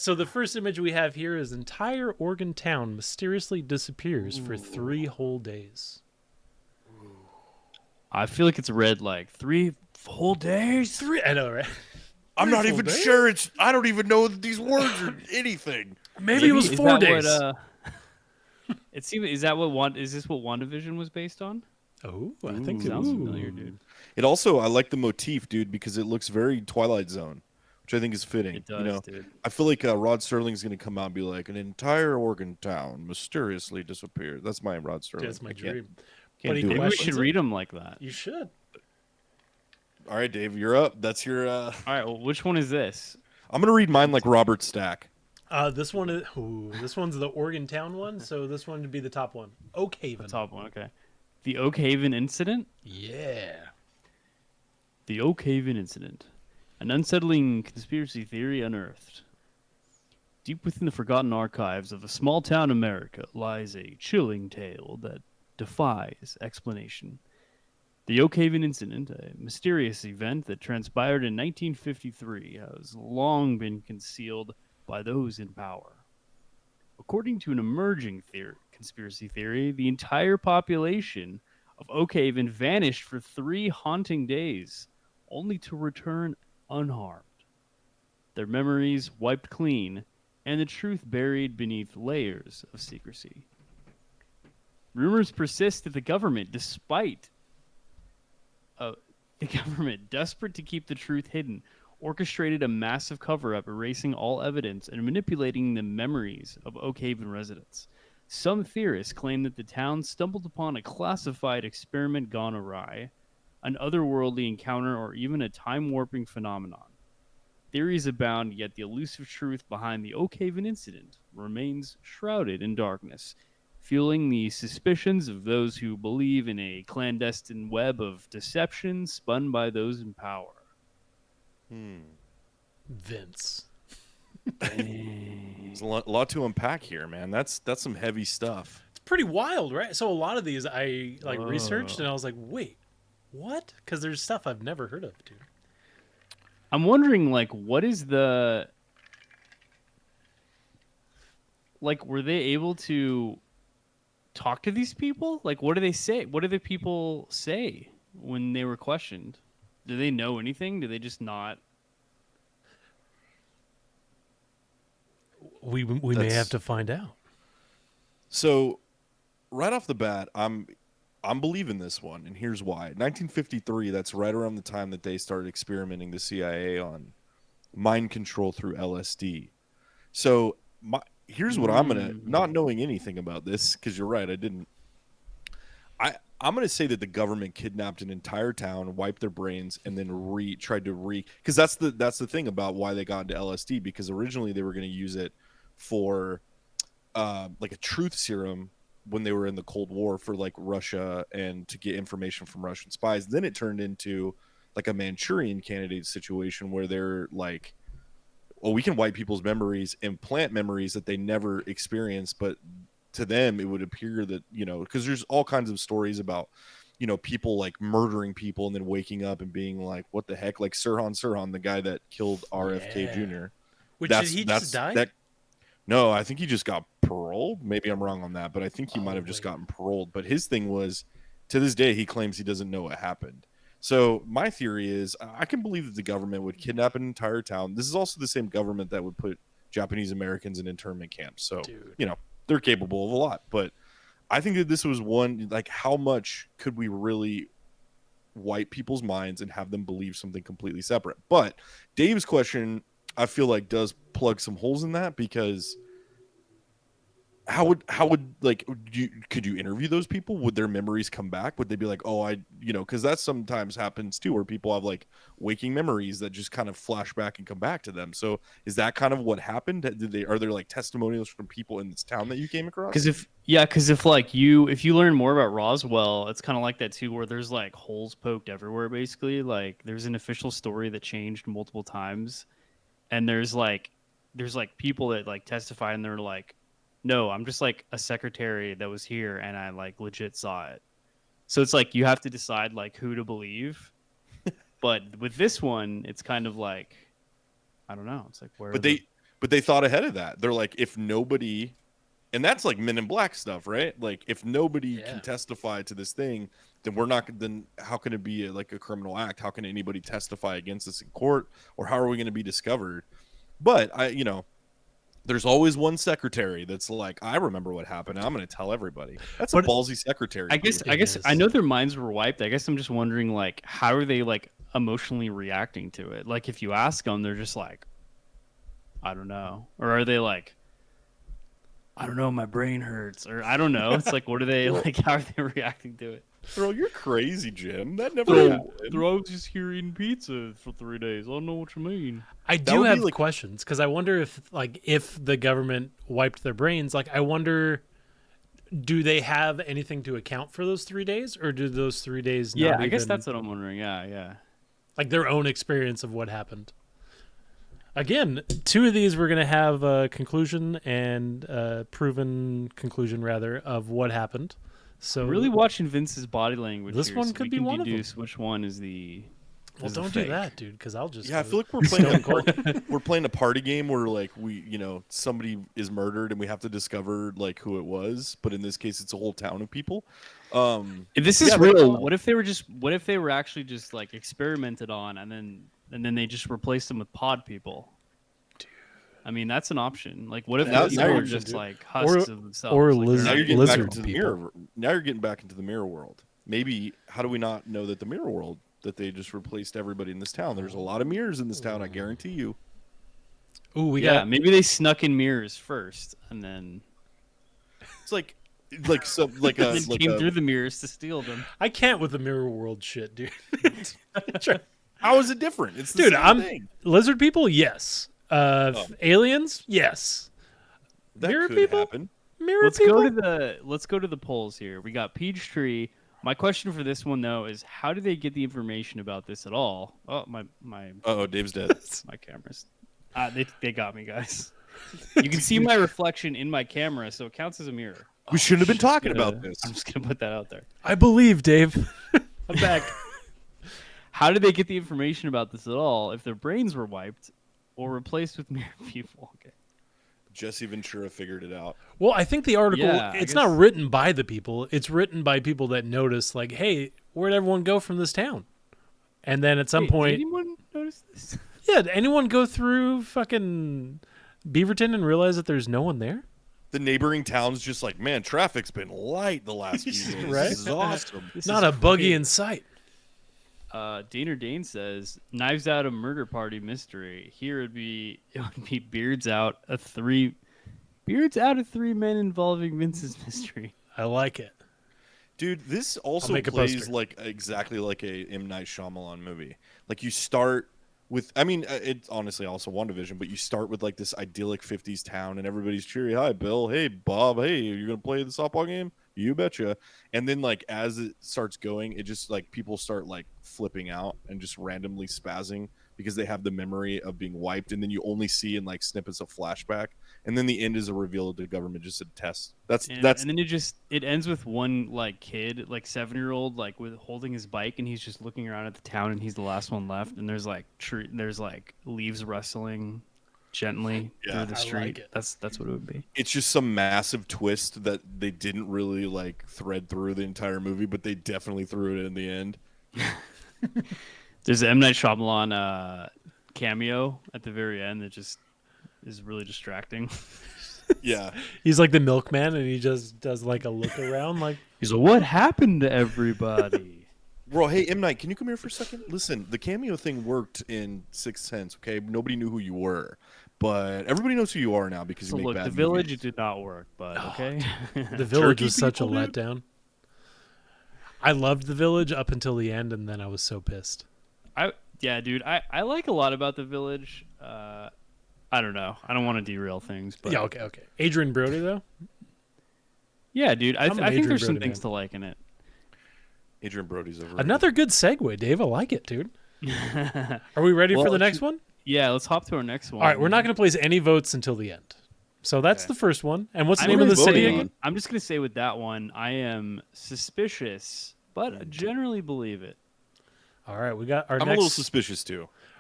So the first image we have here is entire Oregon town mysteriously disappears for Ooh. 3 whole days. I feel like it's read like 3 whole days. 3, I know, right? I'm 3 not full even days? sure. I don't even know these words or anything. Maybe it was is 4 that days. What, it seems. Is that what Is this what WandaVision was based on? Oh, I think it Sounds was. familiar, dude. It also, I like the motif, dude, because it looks very Twilight Zone, which I think is fitting. It does, dude. I feel like Rod Serling's going to come out and be like, an entire Oregon town mysteriously disappeared. That's my Rod Serling. That's my dream. Can't do Maybe it. we should read them like that. You should. All right, Dave, you're up. That's your. All right. Well, which one is this? I'm going to read mine like Robert Stack. This one is. Ooh, this one's the Oregon town one, so this one would be the top one. Oakhaven. The top one. Okay. The Oakhaven Incident. Yeah. The Oakhaven Incident. An unsettling conspiracy theory unearthed. Deep within the forgotten archives of a small town America lies a chilling tale that defies explanation. The Oakhaven Incident, a mysterious event that transpired in 1953, has long been concealed by those in power. According to an emerging conspiracy theory, the entire population of Oakhaven vanished for 3 haunting days, only to return unharmed. Their memories wiped clean, and the truth buried beneath layers of secrecy. Rumors persist that the government, desperate to keep the truth hidden, orchestrated a massive cover-up, erasing all evidence and manipulating the memories of Oakhaven residents. Some theorists claim that the town stumbled upon a classified experiment gone awry, an otherworldly encounter, or even a time-warping phenomenon. Theories abound, yet the elusive truth behind the Oakhaven Incident remains shrouded in darkness, fueling the suspicions of those who believe in a clandestine web of deception spun by those in power. Vince. There's a lot to unpack here, man. That's some heavy stuff. It's pretty wild, right? So a lot of these I researched and I was like, wait, what? Because there's stuff I've never heard of, dude. I'm wondering, what is the... were they able to talk to these people? What do they say? What do the people say when they were questioned? Do they know anything? Do they just not? We may have to find out. So, right off the bat, I'm believing this one, and here's why. 1953, that's right around the time that they started experimenting the CIA on mind control through LSD. So, here's what I'm gonna, not knowing anything about this, because you're right, I didn't. I'm gonna say that the government kidnapped an entire town, wiped their brains, and then tried to because that's the thing about why they got into LSD, because originally they were gonna use it for like a truth serum when they were in the Cold War for like Russia and to get information from Russian spies. Then it turned into like a Manchurian candidate situation where they're like, well, we can wipe people's memories, implant memories that they never experienced, but to them it would appear that, because there's all kinds of stories about, people like murdering people and then waking up and being like, what the heck? Like Sirhan, the guy that killed RFK Jr. Which did he just die? No, I think he just got paroled. Maybe I'm wrong on that, but I think he might have just gotten paroled. But his thing was, to this day, he claims he doesn't know what happened. So my theory is, I can believe that the government would kidnap an entire town. This is also the same government that would put Japanese Americans in internment camps. So, they're capable of a lot. But I think that this was one, like, how much could we really wipe people's minds and have them believe something completely separate? But Dave's question, I feel like, does plug some holes in that, because how would could you interview those people? Would their memories come back? Would they be like, oh, because that sometimes happens too, where people have like waking memories that just kind of flash back and come back to them. So is that kind of what happened? Are there like testimonials from people in this town that you came across? Because if you learn more about Roswell, it's kind of like that too, where there's like holes poked everywhere. Basically, like there's an official story that changed multiple times, and there's people that like testify, and they're like, no, I'm just like a secretary that was here and I like legit saw it. So it's like you have to decide like who to believe. But with this one, it's kind of like, I don't know. It's like where. But they thought ahead of that. They're like, if nobody, and that's like Men in Black stuff, right? Like, if nobody can testify to this thing, then we're not. Then how can it be like a criminal act? How can anybody testify against us in court, or how are we going to be discovered? But there's always one secretary that's like, I remember what happened. I'm going to tell everybody. That's a ballsy secretary. I guess I know their minds were wiped. I guess I'm just wondering, like, how are they like emotionally reacting to it? Like, if you ask them, they're just like, I don't know, or are they like, I don't know, my brain hurts, or I don't know. It's like, what are they like? How are they reacting to it? Bro, you're crazy, Jim. That never happened. I was just here eating pizza for 3 days. I don't know what you mean. I do have questions because I wonder if the government wiped their brains, like I wonder, do they have anything to account for those 3 days, or do those 3 days? Yeah, I guess that's what I'm wondering. Yeah. Like their own experience of what happened. Again, 2 of these we're going to have a conclusion and proven conclusion rather of what happened. So really watching Vince's body language. This here, one so could we be can one of them. deduce which one is the. Well, don't do that, dude, because I'll just. Yeah, I feel like we're playing a party game where like somebody is murdered and we have to discover like who it was, but in this case it's a whole town of people. If this is real, what if they were actually just like experimented on and then they just replaced them with pod people? I mean, that's an option. Like, what if those people are just like husks of themselves? Or like, now you're getting back lizard into the mirror. Now you're getting back into the mirror world. Maybe how do we not know that the mirror world that they just replaced everybody in this town? There's a lot of mirrors in this town, I guarantee you. Ooh, maybe they snuck in mirrors first and then it's like some like a then came through the mirrors to steal them. I can't with the mirror world shit, dude. How is it different? It's the same thing. Lizard people, yes. Aliens, yes. That mirror could people, happen. mirror Let's people. Let's go to the polls here. We got Peachtree. My question for this one though is, how do they get the information about this at all? Oh, my. Oh, Dave's dead. My cameras. They got me, guys. You can see my reflection in my camera, so it counts as a mirror. We shouldn't have been talking about this. I'm just gonna put that out there. I believe, Dave. I'm back. How did they get the information about this at all if their brains were wiped or replaced with mirror people? Okay. Jesse Ventura figured it out. Well, I think the article, Yeah, it's not written by the people. It's written by people that notice, like, hey, where'd everyone go from this town? And then at some point... Did anyone notice this? Yeah, did anyone go through fucking Beaverton and realize that there's no one there? The neighboring town's just like, man, traffic's been light the last few days. Right? This is awesome. Not a buggy in sight. Daner Dane says, Knives Out a murder party mystery. Here it would be Beards Out of 3 men involving Vince's mystery. I like it. Dude, this also plays like exactly like a M. Night Shyamalan movie. Like you start with, I mean, it's honestly also WandaVision, but you start with like this idyllic 50s town and everybody's cheery. Hi, Bill. Hey, Bob. Hey, you're going to play the softball game? You betcha. And then like as it starts going, it just like people start like flipping out and just randomly spazzing because they have the memory of being wiped. And then you only see in like snippets of flashback. And then the end is a reveal that the government just said test. And then it ends with one like kid, like 7-year-old, like with holding his bike, and he's just looking around at the town, and he's the last one left. And there's like leaves rustling gently through the street. Like it. That's what it would be. It's just some massive twist that they didn't really like thread through the entire movie, but they definitely threw it in the end. There's an M. Night Shyamalan cameo at the very end that just is really distracting. Yeah. He's like the milkman, and he just does like a look around, like he's like, "What happened to everybody?" Bro, hey, M. Night, can you come here for a second? Listen, the cameo thing worked in Sixth Sense, okay? Nobody knew who you were, but everybody knows who you are now because you make bad The Village movies. did not work, but okay. The Village Turkey was such a people, dude? letdown. I loved The Village up until the end, and then I was so pissed. Dude, I like a lot about The Village. I don't know. I don't want to derail things, but Yeah, okay. Adrian Brody, though? yeah, dude, I think there's some Brody things man. to like in it. Adrian Brody's over. Another good segue, Dave. I like it, dude. Are we ready for the next one? Yeah, let's hop to our next one. All right, we're not going to place any votes until the end. So that's the first one. And what's the I'm name of the really city voting again? I'm just going to say with that one, I am suspicious, but generally believe it. All right, we got our I'm next... a little suspicious too.